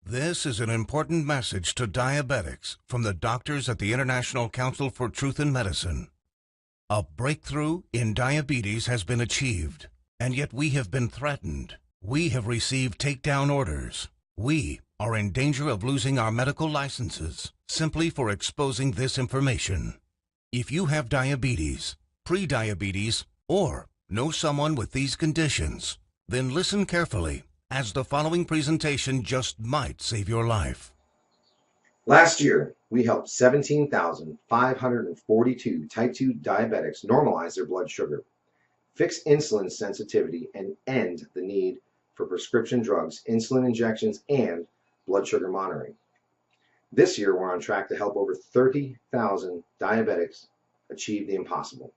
This is an important message to diabetics from the doctors at the International Council for Truth in Medicine. A breakthrough in diabetes has been achieved, and yet we have been threatened. We have received takedown orders. We are in danger of losing our medical licenses simply for exposing this information. If you have diabetes, pre-diabetes, or know someone with these conditions, then listen carefully, as the following presentation just might save your life. Last year, we helped 17,542 type 2 diabetics normalize their blood sugar, fix insulin sensitivity, and end the need for prescription drugs, insulin injections, and blood sugar monitoring. This year, we're on track to help over 30,000 diabetics achieve the impossible.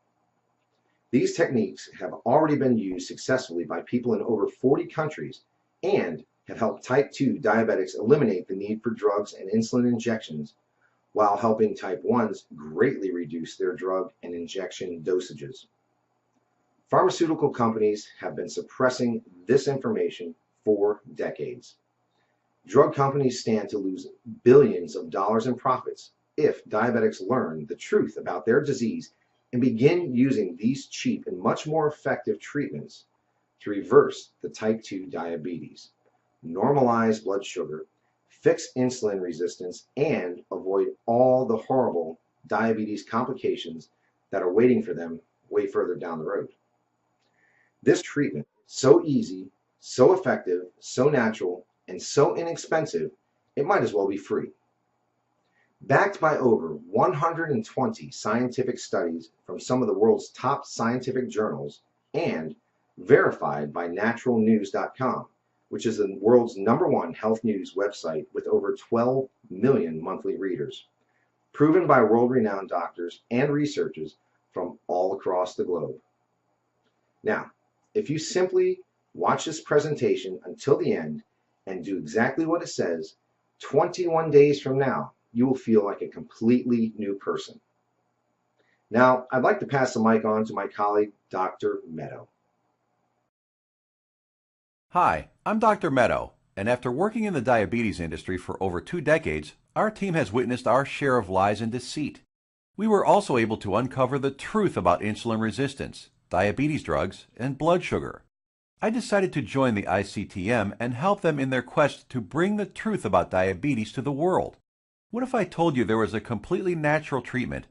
These techniques have already been used successfully by people in over 40 countries and have helped type 2 diabetics eliminate the need for drugs and insulin injections, while helping type 1s greatly reduce their drug and injection dosages. Pharmaceutical companies have been suppressing this information for decades. Drug companies stand to lose billions of dollars in profits if diabetics learn the truth about their disease and begin using these cheap and much more effective treatments to reverse the type 2 diabetes, normalize blood sugar, fix insulin resistance, and avoid all the horrible diabetes complications that are waiting for them way further down the road. This treatment is so easy, so effective, so natural, and so inexpensive, it might as well be free. Backed by over 120 scientific studies from some of the world's top scientific journals and verified by naturalnews.com, which is the world's #1 health news website with over 12 million monthly readers, proven by world-renowned doctors and researchers from all across the globe. Now, if you simply watch this presentation until the end and do exactly what it says, 21 days from now, you will feel like a completely new person. Now, I'd like to pass the mic on to my colleague, Dr. Meadow. Hi, I'm Dr. Meadow, and after working in the diabetes industry for over 2 decades, our team has witnessed our share of lies and deceit. We were also able to uncover the truth about insulin resistance, diabetes drugs, and blood sugar. I decided to join the ICTM and help them in their quest to bring the truth about diabetes to the world. What if I told you there was a completely natural treatment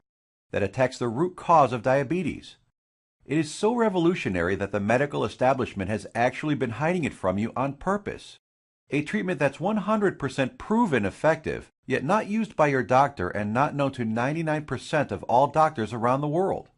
that attacks the root cause of diabetes? It is so revolutionary that the medical establishment has actually been hiding it from you on purpose. A treatment that's 100% proven effective, yet not used by your doctor and not known to 99% of all doctors around the world.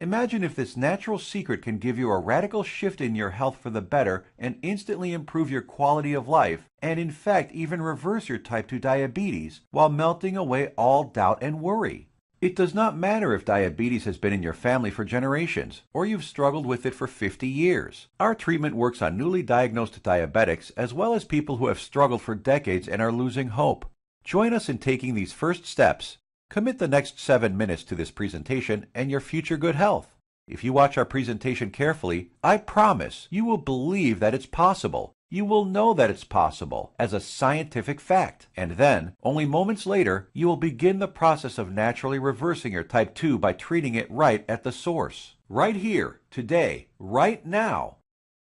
Imagine if this natural secret can give you a radical shift in your health for the better and instantly improve your quality of life, and in fact even reverse your type 2 diabetes while melting away all doubt and worry. It does not matter if diabetes has been in your family for generations, or you've struggled with it for 50 years. Our treatment works on newly diagnosed diabetics as well as people who have struggled for decades and are losing hope. Join us in taking these first steps. Commit the next 7 minutes to this presentation and your future good health. If you watch our presentation carefully, I promise you will believe that it's possible. You will know that it's possible as a scientific fact. And then, only moments later, you will begin the process of naturally reversing your type 2 by treating it right at the source. Right here, today, right now.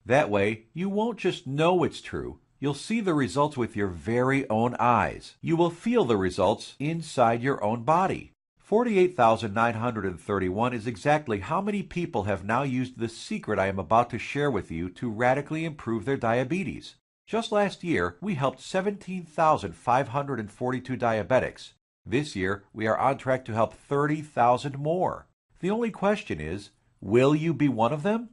That way, you won't just know it's true. You'll see the results with your very own eyes. You will feel the results inside your own body. 48,931 is exactly how many people have now used the secret I am about to share with you to radically improve their diabetes. Just last year, we helped 17,542 diabetics. This year, we are on track to help 30,000 more. The only question is, will you be one of them?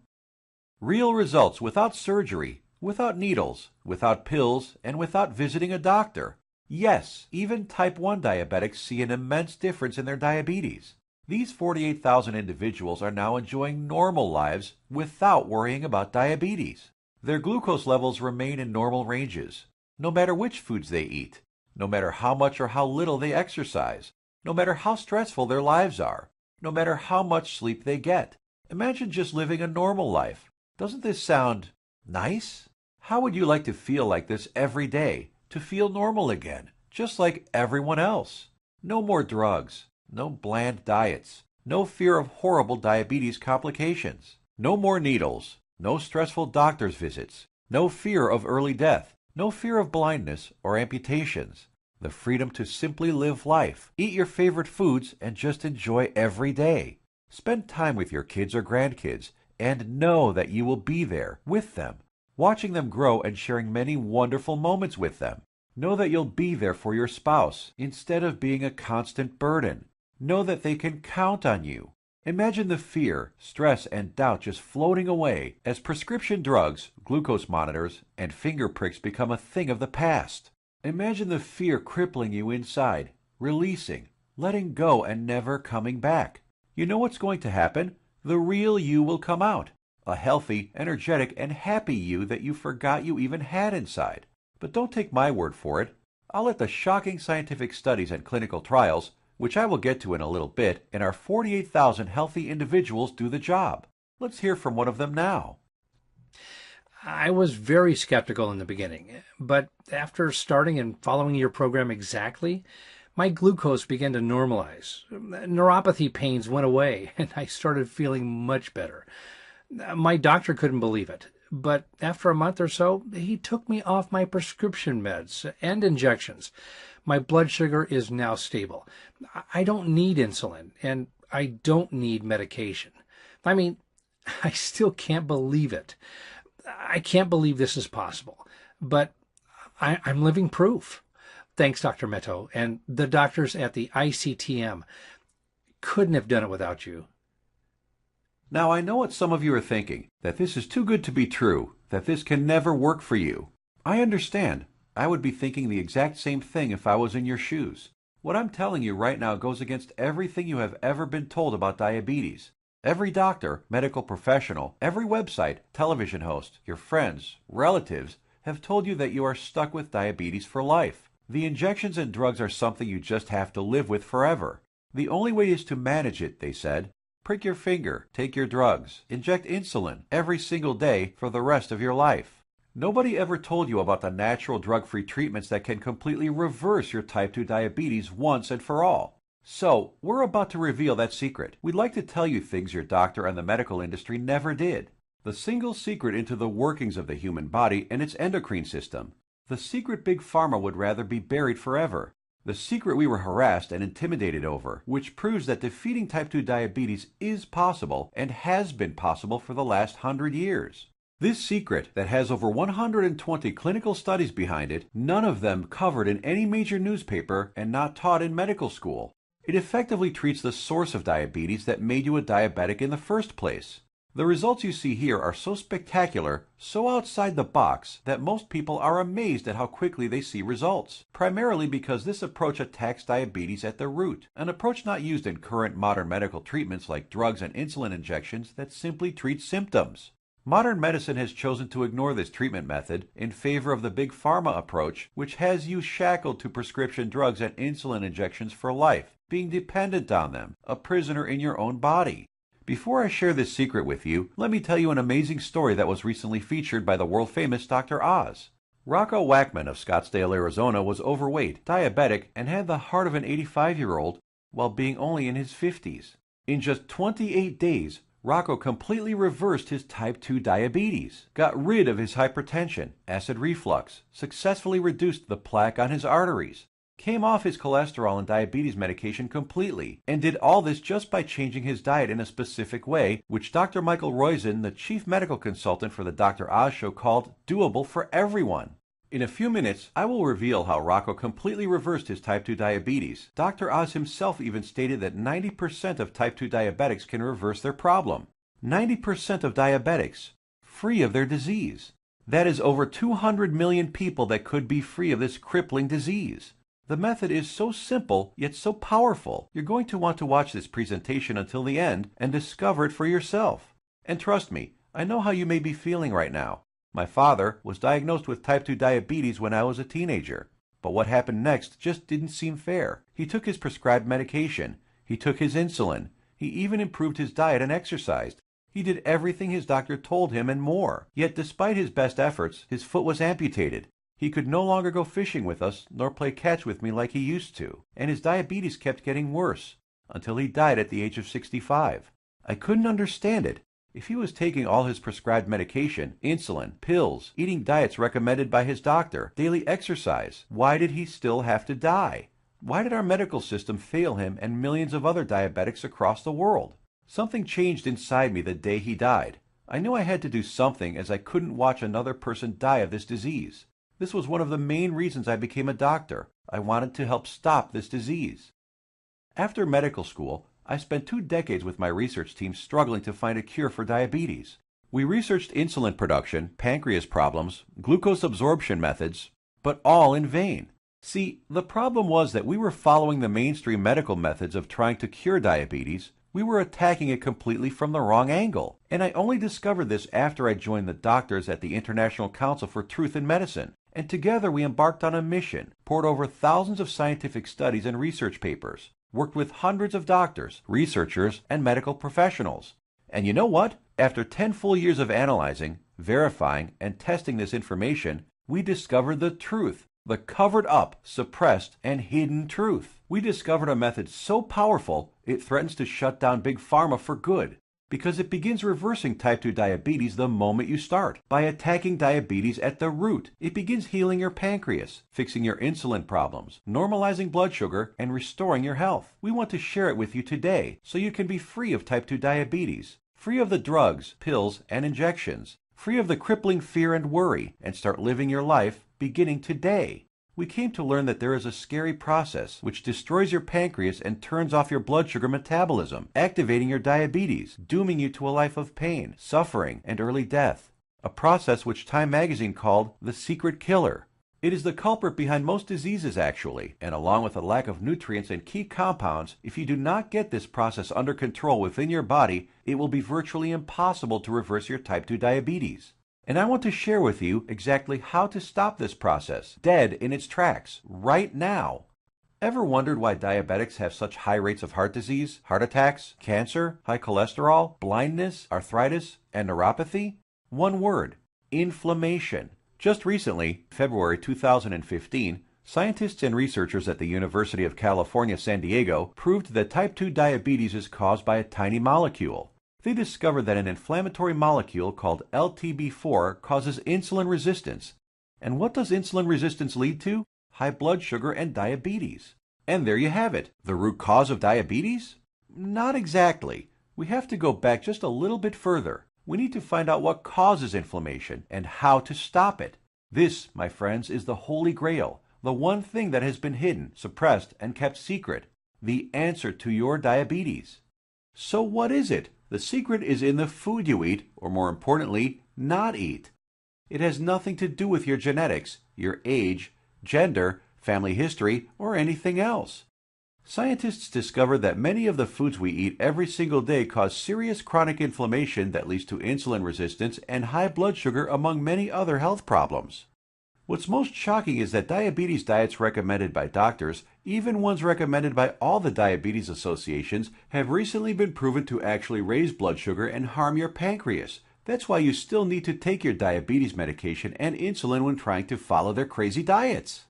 Real results without surgery, without needles, without pills, and without visiting a doctor. Yes, even type 1 diabetics see an immense difference in their diabetes. These 48,000 individuals are now enjoying normal lives without worrying about diabetes. Their glucose levels remain in normal ranges, no matter which foods they eat, no matter how much or how little they exercise, no matter how stressful their lives are, no matter how much sleep they get. Imagine just living a normal life. Doesn't this sound nice? How would you like to feel like this every day? to feel normal again, just like everyone else. No more drugs, no bland diets, no fear of horrible diabetes complications, no more needles, no stressful doctor's visits, no fear of early death, no fear of blindness or amputations. The freedom to simply live life, eat your favorite foods, and just enjoy every day. Spend time with your kids or grandkids, and know that you will be there with them, watching them grow and sharing many wonderful moments with them. Know that you'll be there for your spouse instead of being a constant burden. Know that they can count on you. Imagine the fear, stress, and doubt just floating away as prescription drugs, glucose monitors, and finger pricks become a thing of the past. Imagine the fear crippling you inside, releasing, letting go, and never coming back. You know what's going to happen? The real you will come out. A healthy, energetic, and happy you that you forgot you even had inside. But don't take my word for it. I'll let the shocking scientific studies and clinical trials, which I will get to in a little bit, and our 48,000 healthy individuals do the job. Let's hear from one of them now. I was very skeptical in the beginning, but after starting and following your program exactly, my glucose began to normalize. Neuropathy pains went away, and I started feeling much better. My doctor couldn't believe it, but after a month or so, he took me off my prescription meds and injections. My blood sugar is now stable. I don't need insulin, and I don't need medication. I mean, I still can't believe it. I can't believe this is possible, but I'm living proof. Thanks, Dr. Meadow, and the doctors at the ICTM. Couldn't have done it without you. Now I know what some of you are thinking, that this is too good to be true, that this can never work for you. I understand. I would be thinking the exact same thing if I was in your shoes. What I'm telling you right now goes against everything you have ever been told about diabetes. Every doctor, medical professional, every website, television host, your friends, relatives have told you that you are stuck with diabetes for life. The injections and drugs are something you just have to live with forever. The only way is to manage it, they said. Prick your finger, take your drugs, inject insulin every single day for the rest of your life. Nobody ever told you about the natural drug-free treatments that can completely reverse your type 2 diabetes once and for all. So, we're about to reveal that secret. We'd like to tell you things your doctor and the medical industry never did. The single secret into the workings of the human body and its endocrine system. The secret Big Pharma would rather be buried forever. The secret we were harassed and intimidated over, which proves that defeating type 2 diabetes is possible and has been possible for the last 100 years. This secret, that has over 120 clinical studies behind it, none of them covered in any major newspaper and not taught in medical school. It effectively treats the source of diabetes that made you a diabetic in the first place. The results you see here are so spectacular, so outside the box, that most people are amazed at how quickly they see results, primarily because this approach attacks diabetes at the root, an approach not used in current modern medical treatments like drugs and insulin injections that simply treat symptoms. Modern medicine has chosen to ignore this treatment method in favor of the Big Pharma approach, which has you shackled to prescription drugs and insulin injections for life, being dependent on them, a prisoner in your own body. Before I share this secret with you, let me tell you an amazing story that was recently featured by the world-famous Dr. Oz. Rocco Wackman of Scottsdale, Arizona was overweight, diabetic, and had the heart of an 85-year-old while being only in his 50s. In just 28 days, Rocco completely reversed his type 2 diabetes, got rid of his hypertension, acid reflux, successfully reduced the plaque on his arteries, came off his cholesterol and diabetes medication completely, and did all this just by changing his diet in a specific way, which Dr. Michael Roizen, the chief medical consultant for the Dr. Oz Show, called doable for everyone. In a few minutes, I will reveal how Rocco completely reversed his type 2 diabetes. Dr. Oz himself even stated that 90% of type 2 diabetics can reverse their problem. 90% of diabetics, free of their disease. That is over 200 million people that could be free of this crippling disease. The method is so simple, yet so powerful. You're going to want to watch this presentation until the end and discover it for yourself. And trust me, I know how you may be feeling right now. My father was diagnosed with type 2 diabetes when I was a teenager. But what happened next just didn't seem fair. He took his prescribed medication. He took his insulin. He even improved his diet and exercised. He did everything his doctor told him and more. Yet despite his best efforts, his foot was amputated. He could no longer go fishing with us nor play catch with me like he used to, and his diabetes kept getting worse until he died at the age of 65. I couldn't understand it. If he was taking all his prescribed medication, insulin, pills, eating diets recommended by his doctor, daily exercise, why did he still have to die? Why did our medical system fail him and millions of other diabetics across the world? Something changed inside me the day he died. I knew I had to do something, as I couldn't watch another person die of this disease. This was one of the main reasons I became a doctor. I wanted to help stop this disease. After medical school, I spent 2 decades with my research team struggling to find a cure for diabetes. We researched insulin production, pancreas problems, glucose absorption methods, but all in vain. See, the problem was that we were following the mainstream medical methods of trying to cure diabetes. We were attacking it completely from the wrong angle, and I only discovered this after I joined the doctors at the International Council for Truth in Medicine, and together we embarked on a mission, poured over thousands of scientific studies and research papers, worked with hundreds of doctors, researchers, and medical professionals. And you know what? After 10 full years of analyzing, verifying, and testing this information, we discovered the truth. The covered up, suppressed, and hidden truth. We discovered a method so powerful it threatens to shut down Big Pharma for good, because it begins reversing type 2 diabetes the moment you start. By attacking diabetes at the root, it begins healing your pancreas, fixing your insulin problems, normalizing blood sugar, and restoring your health. We want to share it with you today so you can be free of type 2 diabetes, free of the drugs, pills, and injections, free of the crippling fear and worry, and start living your life beginning today. We came to learn that there is a scary process which destroys your pancreas and turns off your blood sugar metabolism, activating your diabetes, dooming you to a life of pain, suffering, and early death. A process which Time magazine called the secret killer. It is the culprit behind most diseases actually, and along with a lack of nutrients and key compounds, if you do not get this process under control within your body, it will be virtually impossible to reverse your type 2 diabetes. And I want to share with you exactly how to stop this process, dead in its tracks, right now. Ever wondered why diabetics have such high rates of heart disease, heart attacks, cancer, high cholesterol, blindness, arthritis, and neuropathy? One word: inflammation. Just recently, February 2015, scientists and researchers at the University of California, San Diego proved that type 2 diabetes is caused by a tiny molecule. They discovered that an inflammatory molecule called LTB4 causes insulin resistance. And what does insulin resistance lead to? High blood sugar and diabetes. And there you have it. The root cause of diabetes? Not exactly. We have to go back just a little bit further. We need to find out what causes inflammation and how to stop it. This, my friends, is the Holy Grail, the one thing that has been hidden, suppressed, and kept secret. The answer to your diabetes. So what is it? The secret is in the food you eat, or more importantly, not eat. It has nothing to do with your genetics, your age, gender, family history, or anything else. Scientists discovered that many of the foods we eat every single day cause serious chronic inflammation that leads to insulin resistance and high blood sugar, among many other health problems. What's most shocking is that diabetes diets recommended by doctors, even ones recommended by all the diabetes associations, have recently been proven to actually raise blood sugar and harm your pancreas. That's why you still need to take your diabetes medication and insulin when trying to follow their crazy diets.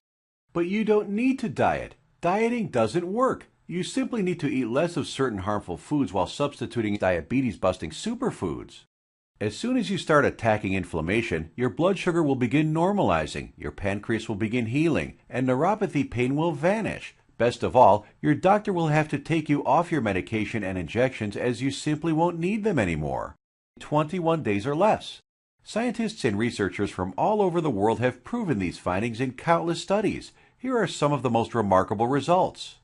But you don't need to diet. Dieting doesn't work. You simply need to eat less of certain harmful foods while substituting diabetes-busting superfoods. As soon as you start attacking inflammation, your blood sugar will begin normalizing, your pancreas will begin healing, and neuropathy pain will vanish. Best of all, your doctor will have to take you off your medication and injections, as you simply won't need them anymore. 21 days or less. Scientists and researchers from all over the world have proven these findings in countless studies. Here are some of the most remarkable results.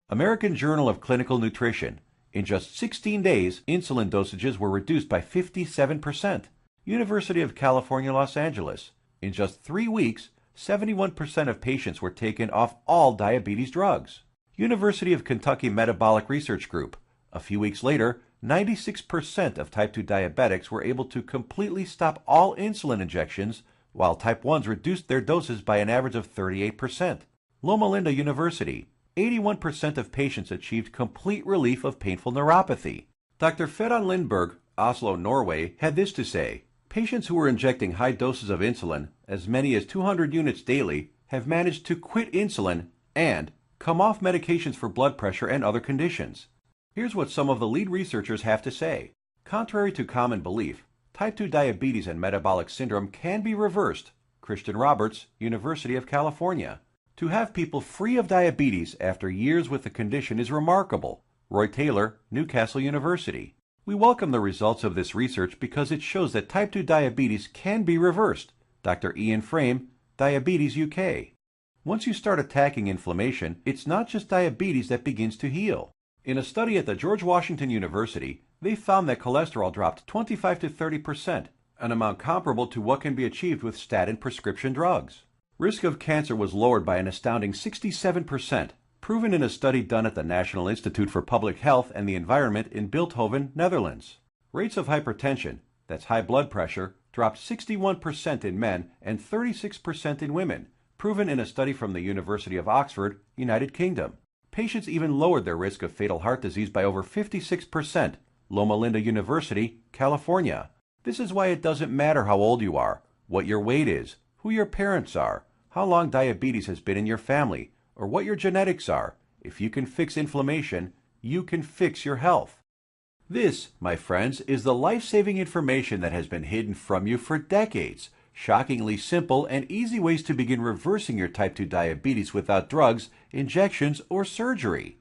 American Journal of Clinical Nutrition. In just 16 days, insulin dosages were reduced by 57%. University of California, Los Angeles. In just 3 weeks, 71% of patients were taken off all diabetes drugs. University of Kentucky Metabolic Research Group. A few weeks later, 96% of type 2 diabetics were able to completely stop all insulin injections, while type 1s reduced their doses by an average of 38%. Loma Linda University. 81% of patients achieved complete relief of painful neuropathy. Dr. Fedon Lindberg, Oslo, Norway, had this to say: patients who were injecting high doses of insulin, as many as 200 units daily, have managed to quit insulin and come off medications for blood pressure and other conditions. Here's what some of the lead researchers have to say. Contrary to common belief, type 2 diabetes and metabolic syndrome can be reversed. Christian Roberts, University of California. To have people free of diabetes after years with the condition is remarkable. Roy Taylor, Newcastle University. We welcome the results of this research because it shows that type 2 diabetes can be reversed. Dr. Ian Frame, Diabetes UK. Once you start attacking inflammation, it's not just diabetes that begins to heal. In a study at the George Washington University, they found that cholesterol dropped 25 to 30%, an amount comparable to what can be achieved with statin prescription drugs. Risk of cancer was lowered by an astounding 67%, proven in a study done at the National Institute for Public Health and the Environment in Bilthoven, Netherlands. Rates of hypertension, that's high blood pressure, dropped 61% in men and 36% in women, proven in a study from the University of Oxford, United Kingdom. Patients even lowered their risk of fatal heart disease by over 56%, Loma Linda University, California. This is why it doesn't matter how old you are, what your weight is, who your parents are, how long diabetes has been in your family, or what your genetics are. If you can fix inflammation, you can fix your health. This, my friends, is the life-saving information that has been hidden from you for decades. Shockingly simple and easy ways to begin reversing your type 2 diabetes without drugs, injections, or surgery.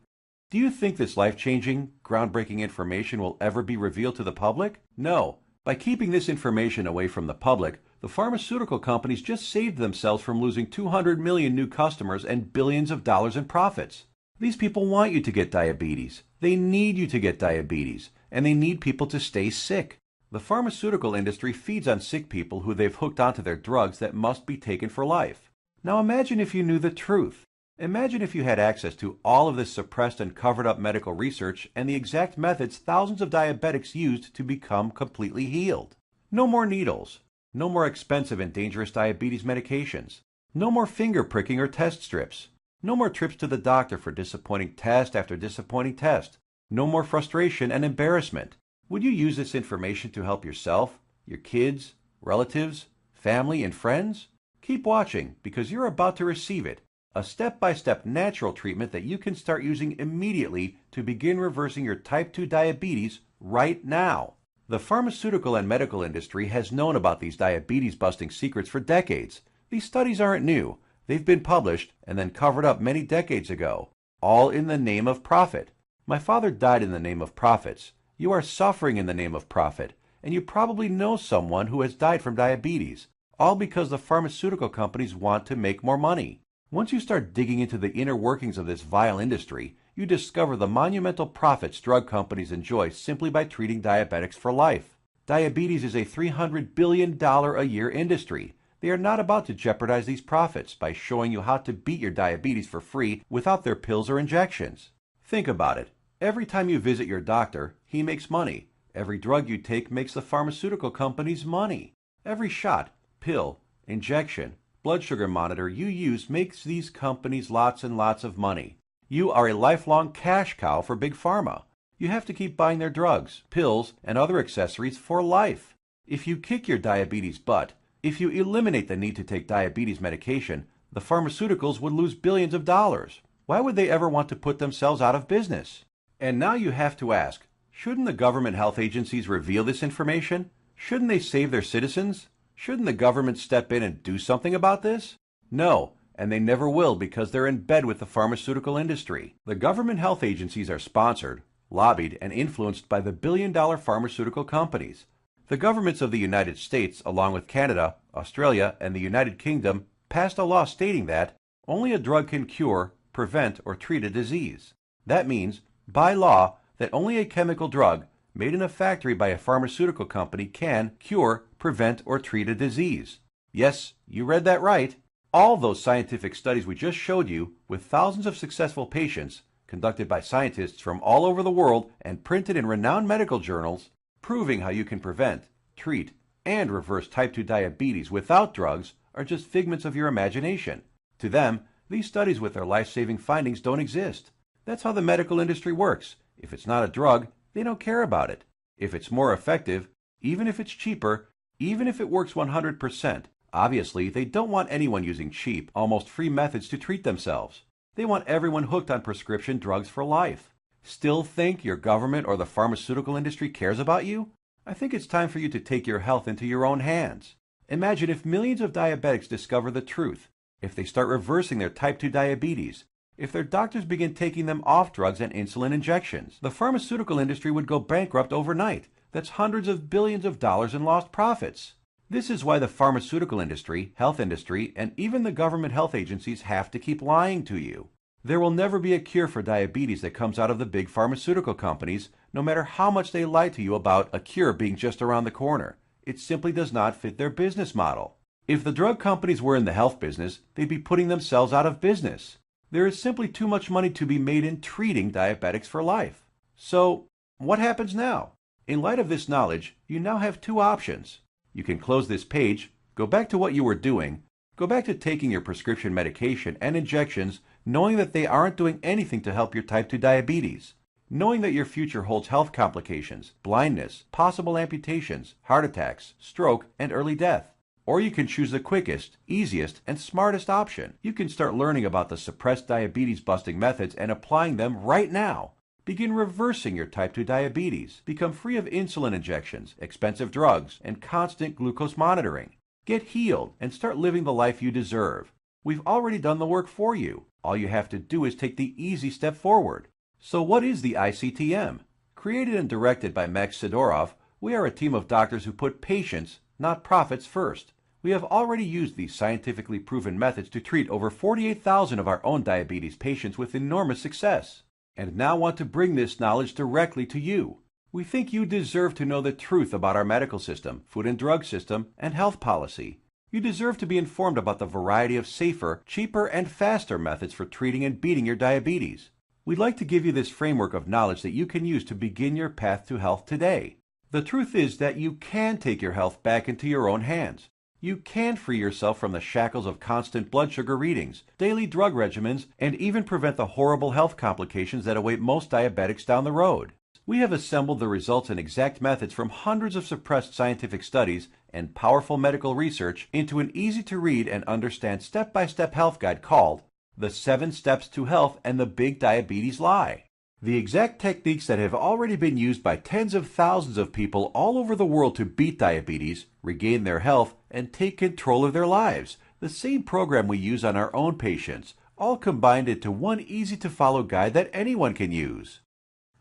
Do you think this life-changing, groundbreaking information will ever be revealed to the public? No. By keeping this information away from the public, the pharmaceutical companies just saved themselves from losing 200 million new customers and billions of dollars in profits. These people want you to get diabetes. They need you to get diabetes, and they need people to stay sick. The pharmaceutical industry feeds on sick people who they've hooked onto their drugs that must be taken for life. Now imagine if you knew the truth. Imagine if you had access to all of this suppressed and covered up medical research and the exact methods thousands of diabetics used to become completely healed. No more needles. No more expensive and dangerous diabetes medications. No more finger pricking or test strips. No more trips to the doctor for disappointing test after disappointing test. No more frustration and embarrassment. Would you use this information to help yourself, your kids, relatives, family, and friends? Keep watching because you're about to receive it. A step-by-step natural treatment that you can start using immediately to begin reversing your type 2 diabetes right now. The pharmaceutical and medical industry has known about these diabetes-busting secrets for decades. These studies aren't new. They've been published and then covered up many decades ago, all in the name of profit. My father died in the name of profits. You are suffering in the name of profit, and you probably know someone who has died from diabetes, all because the pharmaceutical companies want to make more money. Once you start digging into the inner workings of this vile industry, you discover the monumental profits drug companies enjoy simply by treating diabetics for life. Diabetes is a $300 billion a year industry. They are not about to jeopardize these profits by showing you how to beat your diabetes for free without their pills or injections. Think about it. Every time you visit your doctor, he makes money. Every drug you take makes the pharmaceutical companies money. Every shot, pill, injection, blood sugar monitor you use makes these companies lots and lots of money. You are a lifelong cash cow for Big Pharma. You have to keep buying their drugs, pills, and other accessories for life. If you kick your diabetes butt, if you eliminate the need to take diabetes medication, the pharmaceuticals would lose billions of dollars. Why would they ever want to put themselves out of business? And now you have to ask, shouldn't the government health agencies reveal this information? Shouldn't they save their citizens? Shouldn't the government step in and do something about this? No, and they never will because they're in bed with the pharmaceutical industry. The government health agencies are sponsored, lobbied, and influenced by the billion-dollar pharmaceutical companies. The governments of the United States, along with Canada, Australia, and the United Kingdom, passed a law stating that only a drug can cure, prevent, or treat a disease. That means, by law, that only a chemical drug made in a factory by a pharmaceutical company can cure, prevent, or treat a disease. Yes, you read that right. All those scientific studies we just showed you, with thousands of successful patients, conducted by scientists from all over the world and printed in renowned medical journals, proving how you can prevent, treat, and reverse type 2 diabetes without drugs, are just figments of your imagination. To them, these studies with their life-saving findings don't exist. That's how the medical industry works. If it's not a drug, they don't care about it. If it's more effective, even if it's cheaper, even if it works 100%, Obviously, they don't want anyone using cheap, almost free methods to treat themselves. They want everyone hooked on prescription drugs for life. Still think your government or the pharmaceutical industry cares about you? I think it's time for you to take your health into your own hands. Imagine if millions of diabetics discover the truth, if they start reversing their type 2 diabetes, if their doctors begin taking them off drugs and insulin injections. The pharmaceutical industry would go bankrupt overnight. That's hundreds of billions of dollars in lost profits. This is why the pharmaceutical industry, health industry, and even the government health agencies have to keep lying to you. There will never be a cure for diabetes that comes out of the big pharmaceutical companies, no matter how much they lie to you about a cure being just around the corner. It simply does not fit their business model. If the drug companies were in the health business, they'd be putting themselves out of business. There is simply too much money to be made in treating diabetics for life. So, what happens now? In light of this knowledge, you now have two options. You can close this page, go back to what you were doing, go back to taking your prescription medication and injections, knowing that they aren't doing anything to help your type 2 diabetes, knowing that your future holds health complications, blindness, possible amputations, heart attacks, stroke, and early death. Or you can choose the quickest, easiest, and smartest option. You can start learning about the suppressed diabetes busting methods and applying them right now. Begin reversing your type 2 diabetes. Become free of insulin injections, expensive drugs, and constant glucose monitoring. Get healed and start living the life you deserve. We've already done the work for you. All you have to do is take the easy step forward. So what is the ICTM? Created and directed by Max Sidorov, we are a team of doctors who put patients, not profits, first. We have already used these scientifically proven methods to treat over 48,000 of our own diabetes patients with enormous success, and now want to bring this knowledge directly to you. We think you deserve to know the truth about our medical system, food and drug system, and health policy. You deserve to be informed about the variety of safer, cheaper, and faster methods for treating and beating your diabetes. We'd like to give you this framework of knowledge that you can use to begin your path to health today. The truth is that you can take your health back into your own hands. You can free yourself from the shackles of constant blood sugar readings, daily drug regimens, and even prevent the horrible health complications that await most diabetics down the road. We have assembled the results and exact methods from hundreds of suppressed scientific studies and powerful medical research into an easy-to-read and understand step-by-step health guide called The 7 Steps to Health and the Big Diabetes Lie. The exact techniques that have already been used by tens of thousands of people all over the world to beat diabetes, regain their health, and take control of their lives. The same program we use on our own patients, all combined into one easy-to-follow guide that anyone can use.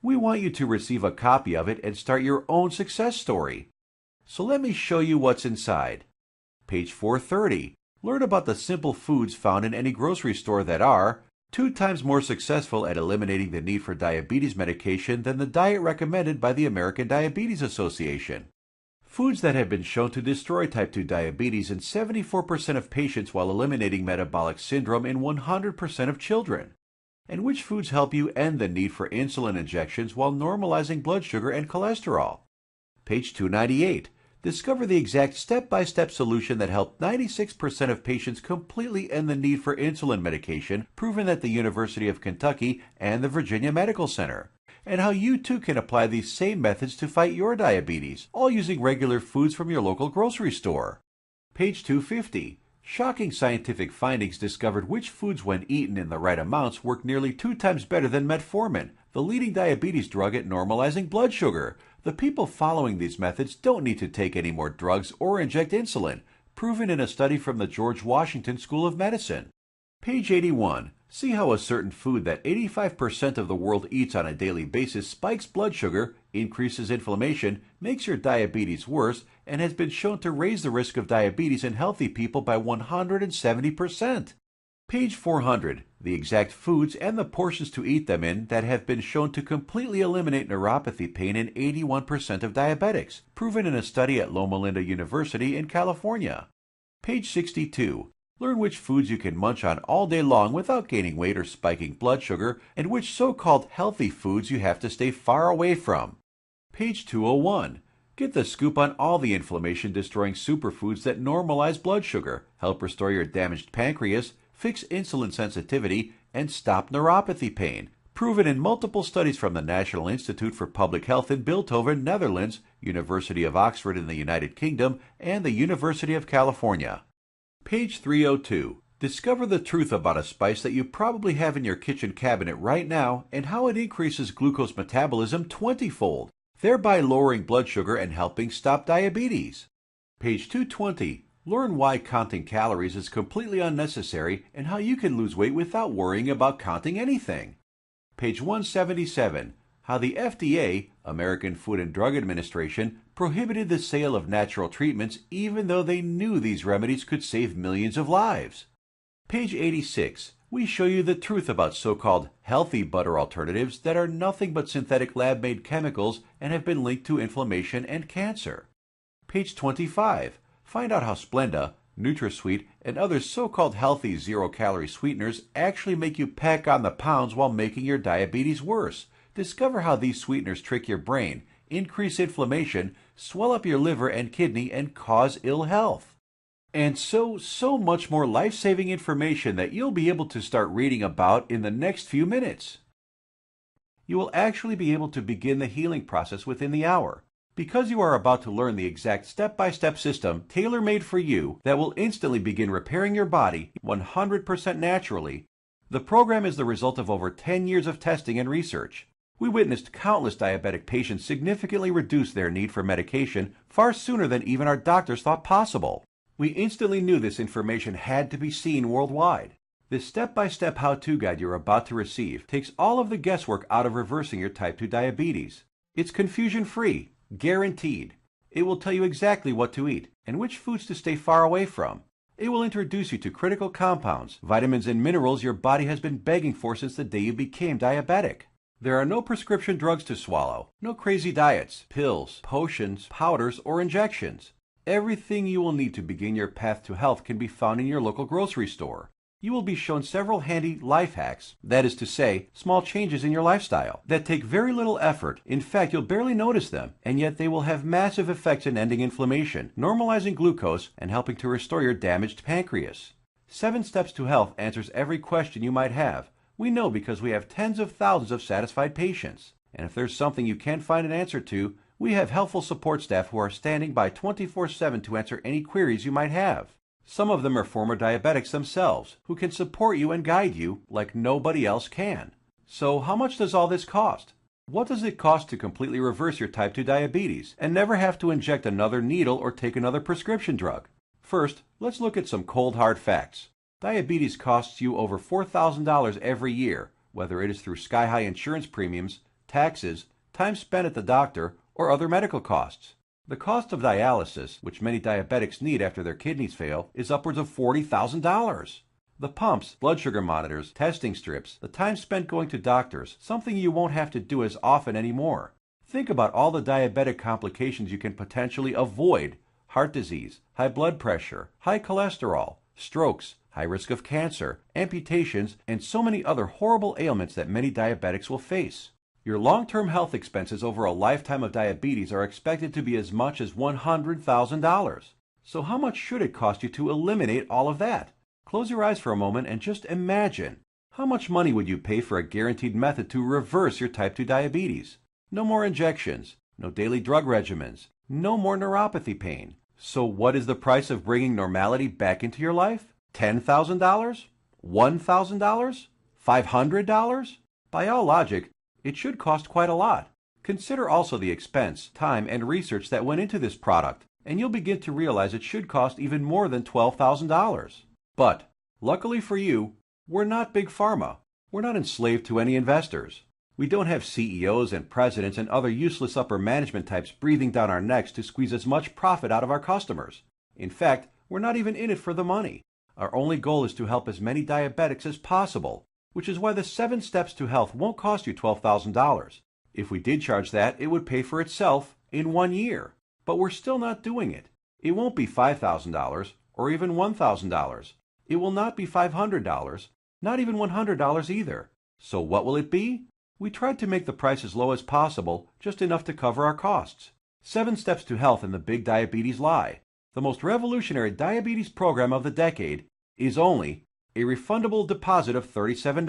We want you to receive a copy of it and start your own success story. So let me show you what's inside. Page 430. Learn about the simple foods found in any grocery store that are 2 times more successful at eliminating the need for diabetes medication than the diet recommended by the American Diabetes Association. Foods that have been shown to destroy type 2 diabetes in 74% of patients while eliminating metabolic syndrome in 100% of children. And which foods help you end the need for insulin injections while normalizing blood sugar and cholesterol. Page 298. Discover the exact step-by-step solution that helped 96% of patients completely end the need for insulin medication, proven at the University of Kentucky and the Virginia Medical Center, and how you too can apply these same methods to fight your diabetes, all using regular foods from your local grocery store. Page 250. Shocking scientific findings discovered which foods when eaten in the right amounts work nearly 2 times better than metformin, the leading diabetes drug at normalizing blood sugar. The people following these methods don't need to take any more drugs or inject insulin, proven in a study from the George Washington School of Medicine. Page 81. See how a certain food that 85% of the world eats on a daily basis spikes blood sugar, increases inflammation, makes your diabetes worse, and has been shown to raise the risk of diabetes in healthy people by 170%. Page 400. The exact foods and the portions to eat them in that have been shown to completely eliminate neuropathy pain in 81% of diabetics, proven in a study at Loma Linda University in California. Page 62. Learn which foods you can munch on all day long without gaining weight or spiking blood sugar, and which so-called healthy foods you have to stay far away from. Page 201. Get the scoop on all the inflammation-destroying superfoods that normalize blood sugar, help restore your damaged pancreas, fix insulin sensitivity, and stop neuropathy pain, proven in multiple studies from the National Institute for Public Health in Bilthoven, Netherlands, University of Oxford in the United Kingdom, and the University of California. Page 302. Discover the truth about a spice that you probably have in your kitchen cabinet right now and how it increases glucose metabolism 20-fold, thereby lowering blood sugar and helping stop diabetes. Page 220. Learn why counting calories is completely unnecessary and how you can lose weight without worrying about counting anything. Page 177. How the FDA, American Food and Drug Administration, prohibited the sale of natural treatments even though they knew these remedies could save millions of lives. Page 86. We show you the truth about so-called healthy butter alternatives that are nothing but synthetic lab-made chemicals and have been linked to inflammation and cancer. Page 25. Find out how Splenda, NutraSweet, and other so-called healthy zero-calorie sweeteners actually make you pack on the pounds while making your diabetes worse. Discover how these sweeteners trick your brain, increase inflammation, swell up your liver and kidney, and cause ill health. And so much more life-saving information that you'll be able to start reading about in the next few minutes. You will actually be able to begin the healing process within the hour, because you are about to learn the exact step-by-step system tailor-made for you that will instantly begin repairing your body 100% naturally. The program is the result of over 10 years of testing and research. We witnessed countless diabetic patients significantly reduce their need for medication far sooner than even our doctors thought possible. We instantly knew this information had to be seen worldwide. This step-by-step how-to guide you're about to receive takes all of the guesswork out of reversing your type 2 diabetes. It's confusion-free, guaranteed. It will tell you exactly what to eat and which foods to stay far away from. It will introduce you to critical compounds, vitamins and minerals your body has been begging for since the day you became diabetic. There are no prescription drugs to swallow, no crazy diets, pills, potions, powders, or injections. Everything you will need to begin your path to health can be found in your local grocery store. You will be shown several handy life hacks, that is to say, small changes in your lifestyle, that take very little effort. In fact, you'll barely notice them, and yet they will have massive effects in ending inflammation, normalizing glucose, and helping to restore your damaged pancreas. 7 Steps to Health answers every question you might have. We know because we have tens of thousands of satisfied patients. And if there's something you can't find an answer to, we have helpful support staff who are standing by 24/7 to answer any queries you might have. Some of them are former diabetics themselves, who can support you and guide you like nobody else can. So how much does all this cost? What does it cost to completely reverse your type 2 diabetes and never have to inject another needle or take another prescription drug? First, let's look at some cold hard facts. Diabetes costs you over $4,000 every year, whether it is through sky-high insurance premiums, taxes, time spent at the doctor, or other medical costs. The cost of dialysis, which many diabetics need after their kidneys fail, is upwards of $40,000. The pumps, blood sugar monitors, testing strips, the time spent going to doctors, something you won't have to do as often anymore. Think about all the diabetic complications you can potentially avoid: heart disease, high blood pressure, high cholesterol, strokes, high risk of cancer, amputations, and so many other horrible ailments that many diabetics will face. Your long-term health expenses over a lifetime of diabetes are expected to be as much as $100,000. So how much should it cost you to eliminate all of that? Close your eyes for a moment and just imagine. How much money would you pay for a guaranteed method to reverse your type 2 diabetes? No more injections, no daily drug regimens, no more neuropathy pain. So what is the price of bringing normality back into your life? $10,000? $1,000? $500? By all logic, it should cost quite a lot. Consider also the expense, time, and research that went into this product, and you'll begin to realize it should cost even more than $12,000. But, luckily for you, we're not Big Pharma. We're not enslaved to any investors. We don't have CEOs and presidents and other useless upper management types breathing down our necks to squeeze as much profit out of our customers. In fact, we're not even in it for the money. Our only goal is to help as many diabetics as possible, which is why the 7 Steps to Health won't cost you $12,000. If we did charge that, it would pay for itself in 1 year. But we're still not doing it. It won't be $5,000 or even $1,000. It will not be $500, not even $100 either. So what will it be? We tried to make the price as low as possible, just enough to cover our costs. 7 Steps to Health and the Big Diabetes Lie, the most revolutionary diabetes program of the decade, is only a refundable deposit of $37.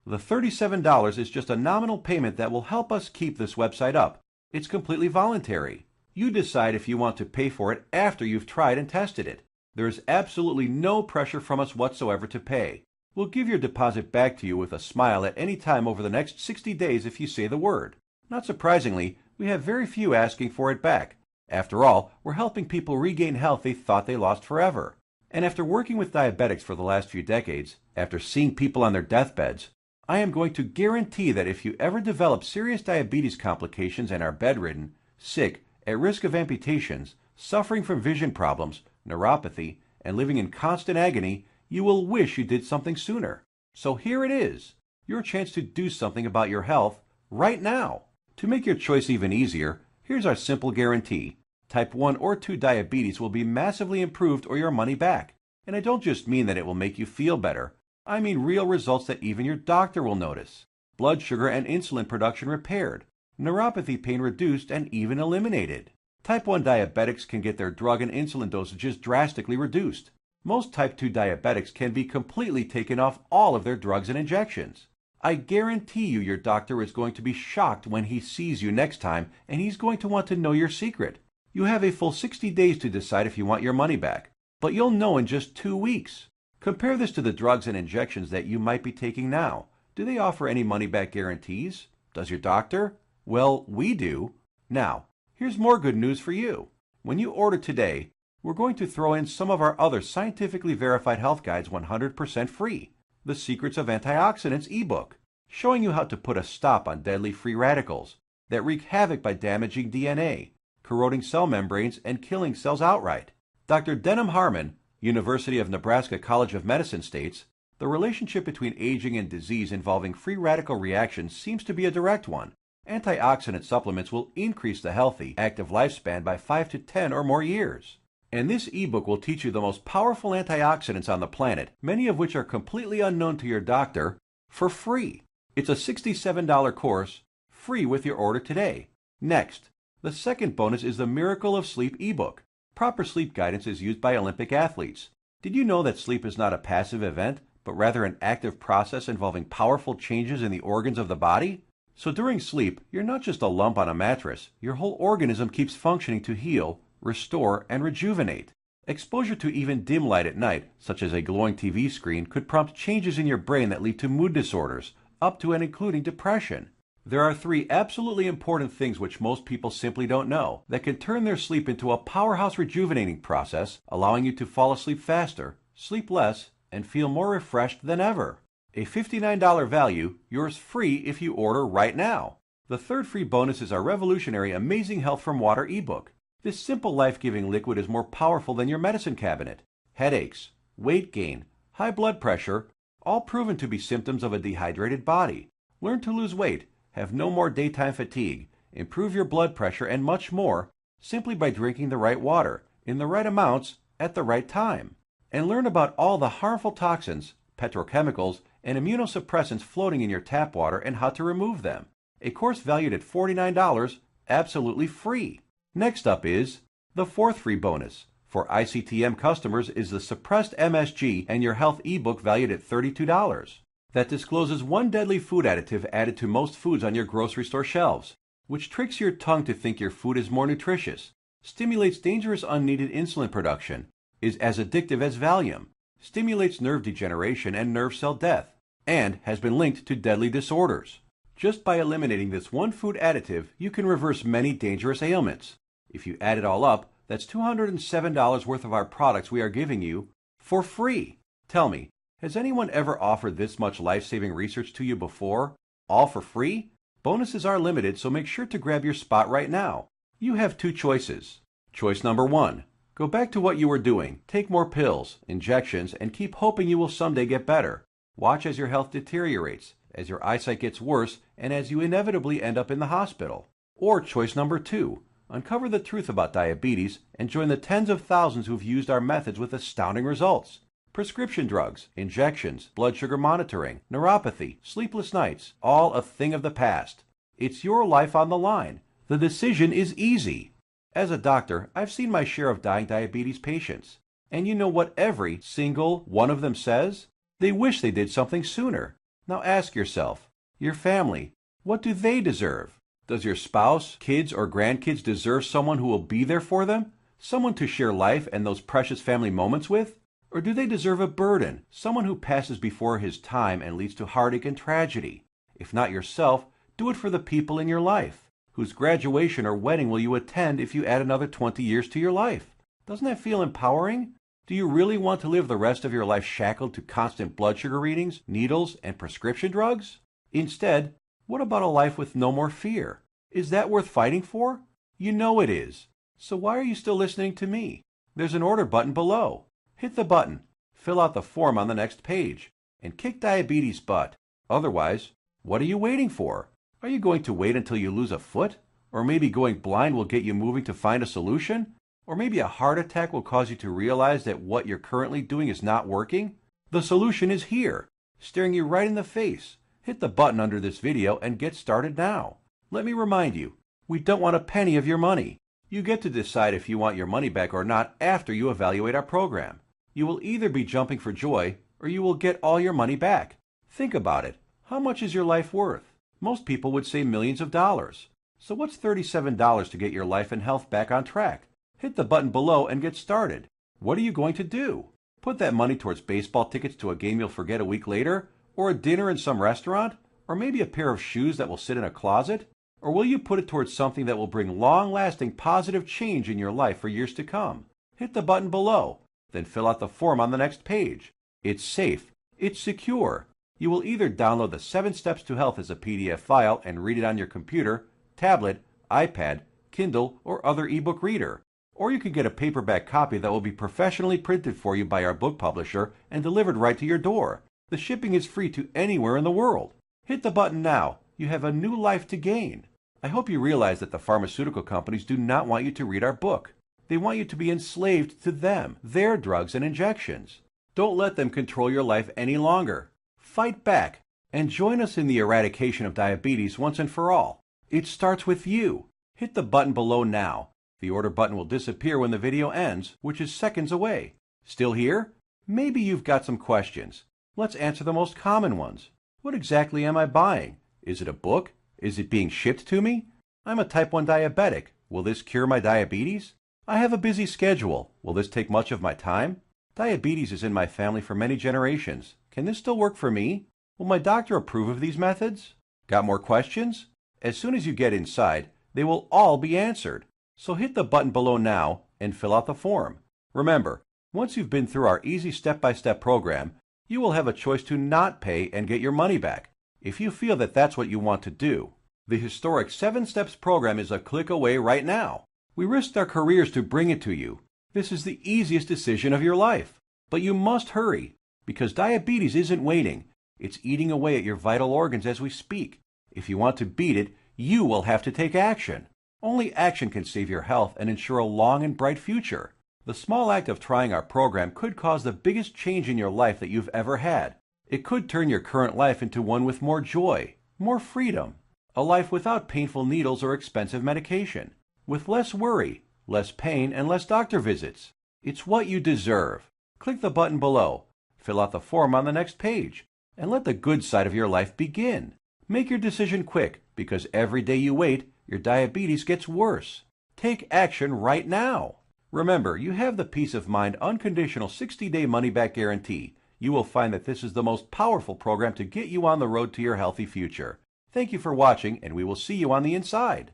The $37 is just a nominal payment that will help us keep this website up. It's completely voluntary. You decide if you want to pay for it after you've tried and tested it. There is absolutely no pressure from us whatsoever to pay. We'll give your deposit back to you with a smile at any time over the next 60 days if you say the word. Not surprisingly, we have very few asking for it back. After all, we're helping people regain health they thought they lost forever. And after working with diabetics for the last few decades, after seeing people on their deathbeds, I am going to guarantee that if you ever develop serious diabetes complications and are bedridden, sick, at risk of amputations, suffering from vision problems, neuropathy, and living in constant agony, you will wish you did something sooner. So here it is, your chance to do something about your health right now. To make your choice even easier, here's our simple guarantee. Type 1 or 2 diabetes will be massively improved or your money back. And I don't just mean that it will make you feel better. I mean real results that even your doctor will notice. Blood sugar and insulin production repaired, neuropathy pain reduced and even eliminated. Type 1 diabetics can get their drug and insulin dosages drastically reduced. Most type 2 diabetics can be completely taken off all of their drugs and injections. I guarantee you your doctor is going to be shocked when he sees you next time, and he's going to want to know your secret. You have a full 60 days to decide if you want your money back, but you'll know in just 2 weeks. Compare this to the drugs and injections that you might be taking now. Do they offer any money-back guarantees? Does your doctor? Well, we do. Now, here's more good news for you. When you order today, we're going to throw in some of our other scientifically verified health guides 100% free. The Secrets of Antioxidants ebook, showing you how to put a stop on deadly free radicals that wreak havoc by damaging DNA, corroding cell membranes, and killing cells outright. Dr. Denham Harmon, University of Nebraska College of Medicine states, the relationship between aging and disease involving free radical reactions seems to be a direct one. Antioxidant supplements will increase the healthy, active lifespan by 5 to 10 or more years. And this ebook will teach you the most powerful antioxidants on the planet, many of which are completely unknown to your doctor, for free. It's a $67 course, free with your order today. Next, the second bonus is the Miracle of Sleep ebook. Proper sleep guidance is used by Olympic athletes. Did you know that sleep is not a passive event, but rather an active process involving powerful changes in the organs of the body? So during sleep, you're not just a lump on a mattress. Your whole organism keeps functioning to heal, restore, and rejuvenate. Exposure to even dim light at night, such as a glowing TV screen, could prompt changes in your brain that lead to mood disorders, up to and including depression. There are 3 absolutely important things which most people simply don't know that can turn their sleep into a powerhouse rejuvenating process, allowing you to fall asleep faster, sleep less, and feel more refreshed than ever. A $59 value, yours free if you order right now. The third free bonus is our revolutionary Amazing Health from Water ebook. This simple life-giving liquid is more powerful than your medicine cabinet. Headaches, weight gain, high blood pressure, all proven to be symptoms of a dehydrated body. Learn to lose weight, have no more daytime fatigue, improve your blood pressure, and much more simply by drinking the right water, in the right amounts, at the right time. And learn about all the harmful toxins, petrochemicals, and immunosuppressants floating in your tap water and how to remove them. A course valued at $49, absolutely free. Next up is the fourth free bonus. For ICTM customers is the Suppressed MSG and Your Health ebook valued at $32. That discloses one deadly food additive added to most foods on your grocery store shelves, which tricks your tongue to think your food is more nutritious, stimulates dangerous unneeded insulin production, is as addictive as Valium, stimulates nerve degeneration and nerve cell death, and has been linked to deadly disorders. Just by eliminating this one food additive, you can reverse many dangerous ailments. If you add it all up, that's $207 worth of our products we are giving you for free. Tell me, has anyone ever offered this much life-saving research to you before? All for free? Bonuses are limited, so make sure to grab your spot right now. You have 2 choices. Choice number 1. Go back to what you were doing. Take more pills, injections, and keep hoping you will someday get better. Watch as your health deteriorates, as your eyesight gets worse, and as you inevitably end up in the hospital. Or choice number 2. Uncover the truth about diabetes and join the tens of thousands who've used our methods with astounding results. Prescription drugs, injections, blood sugar monitoring, neuropathy, sleepless nights, all a thing of the past. It's your life on the line. The decision is easy. As a doctor, I've seen my share of dying diabetes patients. And you know what every single one of them says? They wish they did something sooner. Now ask yourself, your family, what do they deserve? Does your spouse, kids, or grandkids deserve someone who will be there for them? Someone to share life and those precious family moments with? Or do they deserve a burden, someone who passes before his time and leads to heartache and tragedy? If not yourself, do it for the people in your life. Whose graduation or wedding will you attend if you add another 20 years to your life? Doesn't that feel empowering? Do you really want to live the rest of your life shackled to constant blood sugar readings, needles, and prescription drugs? Instead, what about a life with no more fear? Is that worth fighting for? You know it is. So why are you still listening to me? There's an order button below. Hit the button, fill out the form on the next page, and kick diabetes butt. Otherwise, what are you waiting for? Are you going to wait until you lose a foot? Or maybe going blind will get you moving to find a solution? Or maybe a heart attack will cause you to realize that what you're currently doing is not working? The solution is here, staring you right in the face. Hit the button under this video and get started now. Let me remind you, we don't want a penny of your money. You get to decide if you want your money back or not after you evaluate our program. You will either be jumping for joy or you will get all your money back. Think about it. How much is your life worth? Most people would say millions of dollars. So what's $37 to get your life and health back on track? Hit the button below and get started. What are you going to do? Put that money towards baseball tickets to a game you'll forget a week later? Or a dinner in some restaurant? Or maybe a pair of shoes that will sit in a closet? Or will you put it towards something that will bring long-lasting positive change in your life for years to come? Hit the button below, then fill out the form on the next page. It's safe. It's secure. You will either download the 7 Steps to Health as a PDF file and read it on your computer, tablet, iPad, Kindle, or other ebook reader. Or you can get a paperback copy that will be professionally printed for you by our book publisher and delivered right to your door. The shipping is free to anywhere in the world. Hit the button now. You have a new life to gain. I hope you realize that the pharmaceutical companies do not want you to read our book. They want you to be enslaved to them, their drugs and injections. Don't let them control your life any longer. Fight back and join us in the eradication of diabetes once and for all. It starts with you. Hit the button below now. The order button will disappear when the video ends, which is seconds away. Still here? Maybe you've got some questions. Let's answer the most common ones. What exactly am I buying? Is it a book? Is it being shipped to me? I'm a type 1 diabetic. Will this cure my diabetes? I have a busy schedule. Will this take much of my time? Diabetes is in my family for many generations. Can this still work for me? Will my doctor approve of these methods? Got more questions? As soon as you get inside, they will all be answered. So hit the button below now and fill out the form. Remember, once you've been through our easy step-by-step program, you will have a choice to not pay and get your money back, if you feel that that's what you want to do. The historic 7 Steps program is a click away right now. We risked our careers to bring it to you. This is the easiest decision of your life. But you must hurry, because diabetes isn't waiting. It's eating away at your vital organs as we speak. If you want to beat it, you will have to take action. Only action can save your health and ensure a long and bright future. The small act of trying our program could cause the biggest change in your life that you've ever had. It could turn your current life into one with more joy, more freedom, a life without painful needles or expensive medication, with less worry, less pain, and less doctor visits. It's what you deserve. Click the button below, fill out the form on the next page, and let the good side of your life begin. Make your decision quick, because every day you wait, your diabetes gets worse. Take action right now. Remember, you have the peace of mind unconditional 60-day money-back guarantee. You will find that this is the most powerful program to get you on the road to your healthy future. Thank you for watching, and we will see you on the inside.